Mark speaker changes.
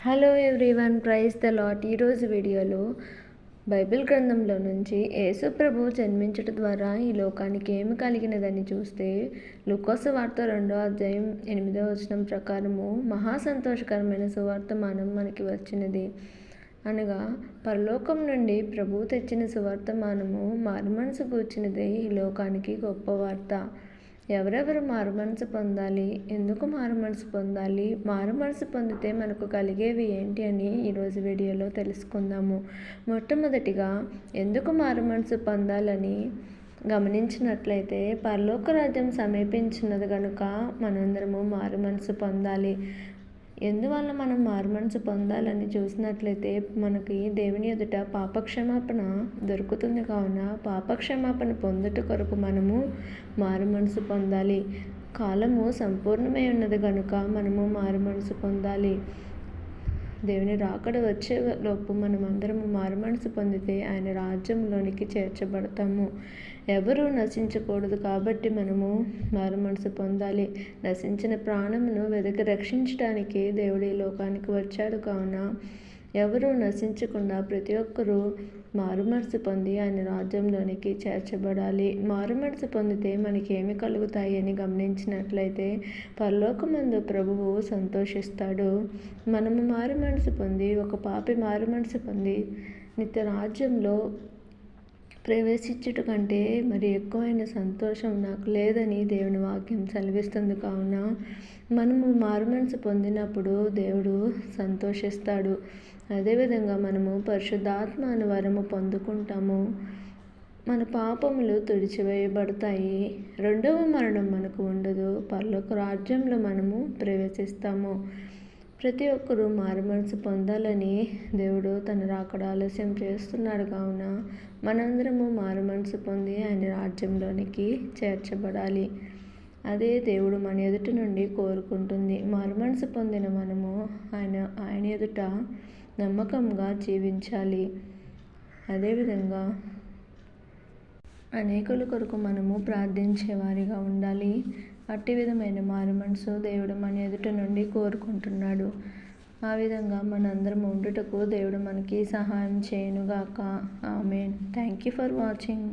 Speaker 1: Hello everyone, praise the Lord. ఈరోజు వీడియోలో Bible గ్రంథంలో నుంచి యేసు ప్రభువు జన్మించడం ద్వారా ఈ లోకానికి ఏమి కలిగినదని చూస్తే, లూకాసు వార్త 2వ అధ్యాయం 8వ వచనం ప్రకారము మహా సంతోషకరమైన సువార్తమానం మనకి వచ్చినది. అనగా పరలోకం నుండి ప్రభువు తెచ్చిన సువార్తమానము మారుమనసు కూర్చున్నదే ఈ లోకానికి గొప్ప వార్త. ఎవరెవరు మారుమనసు పొందాలి, ఎందుకు మారుమనసు పొందాలి, మారుమనసు పొందితే మనకు కలిగేవి ఏంటి అని ఈరోజు వీడియోలో తెలుసుకుందాము. మొట్టమొదటిగా ఎందుకు మారుమనసు పొందాలని గమనించినట్లయితే, పరలోక రాజ్యం సమీపించినది కనుక మనందరము మారుమనసు పొందాలి. ఎందువల్ల మనం మారుమనసు పొందాలని చూసినట్లయితే, మనకి దేవుని ఎదుట పాపక్షమాపణ దొరుకుతుంది. కావున పాపక్షమాపణ పొందుట కొరకు మనము మారుమనసు పొందాలి. కాలము సంపూర్ణమై ఉన్నది కనుక మనము మారుమనసు పొందాలి. దేవుని రాకడ వచ్చే లోపు మనం అందరము మారుమనసు పొందితే ఆయన రాజ్యంలోనికి చేర్చబడతాము. ఎవరు నశించకూడదు కాబట్టి మనము మారుమనసు పొందాలి. నశించిన ప్రాణమును వెదకి రక్షించడానికి దేవుడు ఈ లోకానికి వచ్చాడు. కావున ఎవరు నశించకుండా ప్రతి ఒక్కరూ మారుమనసు పొంది ఆయన రాజ్యంలోనికి చేర్చబడాలి. మారుమనసు పొందితే మనకి ఏమి కలుగుతాయి అని గమనించినట్లయితే, పరలోకమందు ప్రభువు సంతోషిస్తాడు. మనము మారుమనసు పొంది, ఒక పాపి మారుమనసు పొంది నిత్య రాజ్యంలో ప్రవేశించుట కంటే మరి ఎక్కువైన సంతోషం నాకు లేదని దేవుని వాక్యం సెలవిస్తుంది. కావున మనము మారుమనసు పొందినప్పుడు దేవుడు సంతోషిస్తాడు. అదేవిధంగా మనము పరిశుద్ధాత్మ అను వరము పొందుకుంటాము. మన పాపములు తుడిచివేయబడతాయి. రెండవ మరణం మనకు ఉండదు. పరలోక రాజ్యంలో మనము ప్రవేశిస్తాము. ప్రతి ఒక్కరూ మారుమనసు పొందాలని దేవుడు తన రాకడ ఆలస్యం చేస్తున్నాడు. కావున మనందరము మారుమనసు పొంది ఆయన రాజ్యంలోనికి చేర్చబడాలి. అదే దేవుడు మన ఎదుట నుండి కోరుకుంటుంది. మారుమనసు పొందిన మనము ఆయన ఎదుట నమ్మకంగా జీవించాలి. అదేవిధంగా అనేకుల కొరకు మనము ప్రార్థించేవారిగా ఉండాలి. అట్టి విధమైన మారుమనసు దేవుడు మన ఎదుట నుండి కోరుకుంటున్నాడు. ఆ విధంగా మనందరం ఉండుటకు దేవుడు మనకి సహాయం చేయనుగాక. ఆమేన్. Thank you for watching.